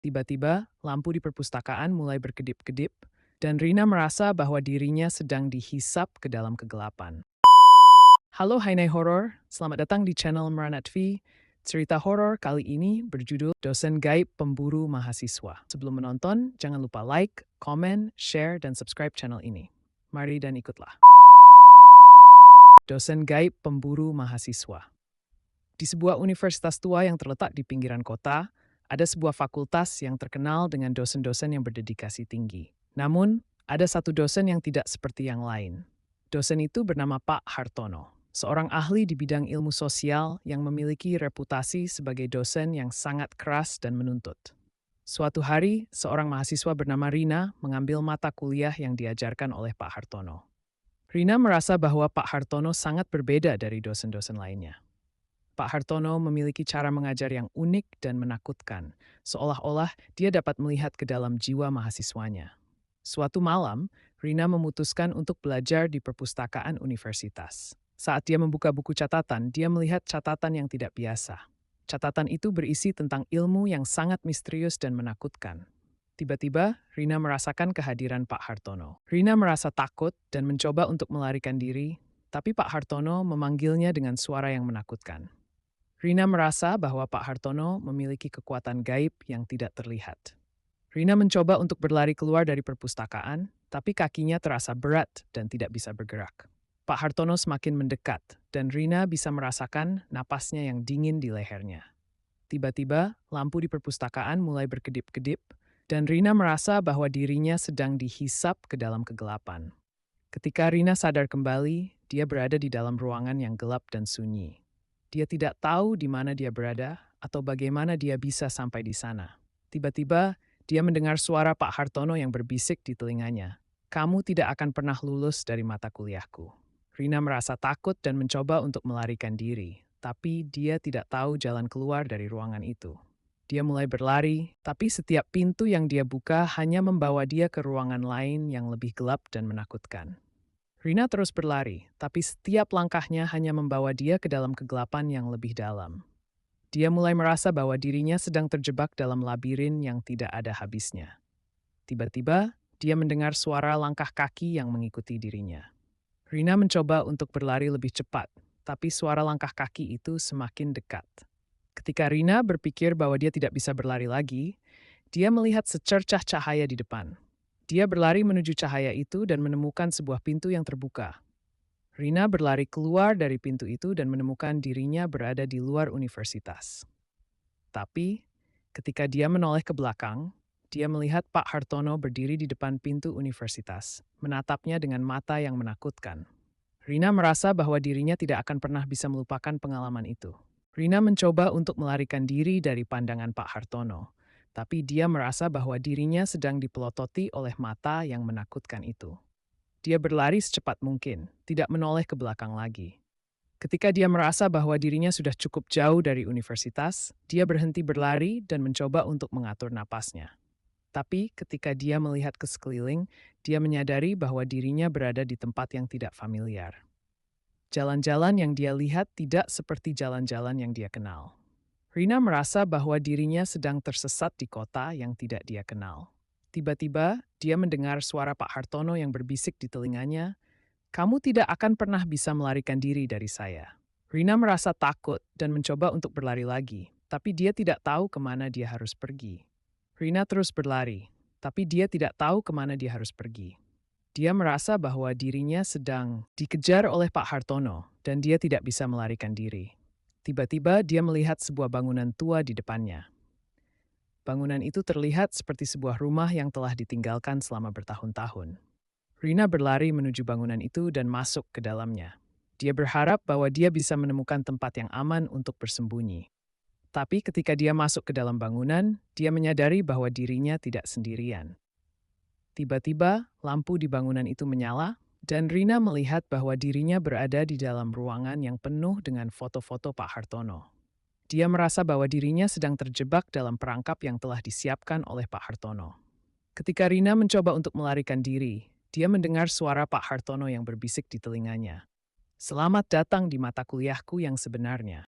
Tiba-tiba, lampu di perpustakaan mulai berkedip-kedip, dan Rina merasa bahwa dirinya sedang dihisap ke dalam kegelapan. Halo Hai Horor, selamat datang di channel Meranat V. Cerita horor kali ini berjudul Dosen Gaib Pemburu Mahasiswa. Sebelum menonton, jangan lupa like, komen, share, dan subscribe channel ini. Mari dan ikutlah. Dosen Gaib Pemburu Mahasiswa. Di sebuah universitas tua yang terletak di pinggiran kota, ada sebuah fakultas yang terkenal dengan dosen-dosen yang berdedikasi tinggi. Namun, ada satu dosen yang tidak seperti yang lain. Dosen itu bernama Pak Hartono, seorang ahli di bidang ilmu sosial yang memiliki reputasi sebagai dosen yang sangat keras dan menuntut. Suatu hari, seorang mahasiswa bernama Rina mengambil mata kuliah yang diajarkan oleh Pak Hartono. Rina merasa bahwa Pak Hartono sangat berbeda dari dosen-dosen lainnya. Pak Hartono memiliki cara mengajar yang unik dan menakutkan, seolah-olah dia dapat melihat ke dalam jiwa mahasiswanya. Suatu malam, Rina memutuskan untuk belajar di perpustakaan universitas. Saat dia membuka buku catatan, dia melihat catatan yang tidak biasa. Catatan itu berisi tentang ilmu yang sangat misterius dan menakutkan. Tiba-tiba, Rina merasakan kehadiran Pak Hartono. Rina merasa takut dan mencoba untuk melarikan diri, tapi Pak Hartono memanggilnya dengan suara yang menakutkan. Rina merasa bahwa Pak Hartono memiliki kekuatan gaib yang tidak terlihat. Rina mencoba untuk berlari keluar dari perpustakaan, tapi kakinya terasa berat dan tidak bisa bergerak. Pak Hartono semakin mendekat, dan Rina bisa merasakan napasnya yang dingin di lehernya. Tiba-tiba, lampu di perpustakaan mulai berkedip-kedip, dan Rina merasa bahwa dirinya sedang dihisap ke dalam kegelapan. Ketika Rina sadar kembali, dia berada di dalam ruangan yang gelap dan sunyi. Dia tidak tahu di mana dia berada atau bagaimana dia bisa sampai di sana. Tiba-tiba, dia mendengar suara Pak Hartono yang berbisik di telinganya. "Kamu tidak akan pernah lulus dari mata kuliahku." Rina merasa takut dan mencoba untuk melarikan diri, tapi dia tidak tahu jalan keluar dari ruangan itu. Dia mulai berlari, tapi setiap pintu yang dia buka hanya membawa dia ke ruangan lain yang lebih gelap dan menakutkan. Rina terus berlari, tapi setiap langkahnya hanya membawa dia ke dalam kegelapan yang lebih dalam. Dia mulai merasa bahwa dirinya sedang terjebak dalam labirin yang tidak ada habisnya. Tiba-tiba, dia mendengar suara langkah kaki yang mengikuti dirinya. Rina mencoba untuk berlari lebih cepat, tapi suara langkah kaki itu semakin dekat. Ketika Rina berpikir bahwa dia tidak bisa berlari lagi, dia melihat secercah cahaya di depan. Dia berlari menuju cahaya itu dan menemukan sebuah pintu yang terbuka. Rina berlari keluar dari pintu itu dan menemukan dirinya berada di luar universitas. Tapi, ketika dia menoleh ke belakang, dia melihat Pak Hartono berdiri di depan pintu universitas, menatapnya dengan mata yang menakutkan. Rina merasa bahwa dirinya tidak akan pernah bisa melupakan pengalaman itu. Rina mencoba untuk melarikan diri dari pandangan Pak Hartono, tapi dia merasa bahwa dirinya sedang dipelototi oleh mata yang menakutkan itu. Dia berlari secepat mungkin, tidak menoleh ke belakang lagi. Ketika dia merasa bahwa dirinya sudah cukup jauh dari universitas, dia berhenti berlari dan mencoba untuk mengatur napasnya. Tapi ketika dia melihat ke sekeliling, dia menyadari bahwa dirinya berada di tempat yang tidak familiar. Jalan-jalan yang dia lihat tidak seperti jalan-jalan yang dia kenal. Rina merasa bahwa dirinya sedang tersesat di kota yang tidak dia kenal. Tiba-tiba, dia mendengar suara Pak Hartono yang berbisik di telinganya, "Kamu tidak akan pernah bisa melarikan diri dari saya." Rina merasa takut dan mencoba untuk berlari lagi, tapi dia tidak tahu kemana dia harus pergi. Rina terus berlari, tapi dia tidak tahu kemana dia harus pergi. Dia merasa bahwa dirinya sedang dikejar oleh Pak Hartono dan dia tidak bisa melarikan diri. Tiba-tiba dia melihat sebuah bangunan tua di depannya. Bangunan itu terlihat seperti sebuah rumah yang telah ditinggalkan selama bertahun-tahun. Rina berlari menuju bangunan itu dan masuk ke dalamnya. Dia berharap bahwa dia bisa menemukan tempat yang aman untuk bersembunyi. Tapi ketika dia masuk ke dalam bangunan, dia menyadari bahwa dirinya tidak sendirian. Tiba-tiba, lampu di bangunan itu menyala, dan Rina melihat bahwa dirinya berada di dalam ruangan yang penuh dengan foto-foto Pak Hartono. Dia merasa bahwa dirinya sedang terjebak dalam perangkap yang telah disiapkan oleh Pak Hartono. Ketika Rina mencoba untuk melarikan diri, dia mendengar suara Pak Hartono yang berbisik di telinganya. "Selamat datang di mata kuliahku yang sebenarnya."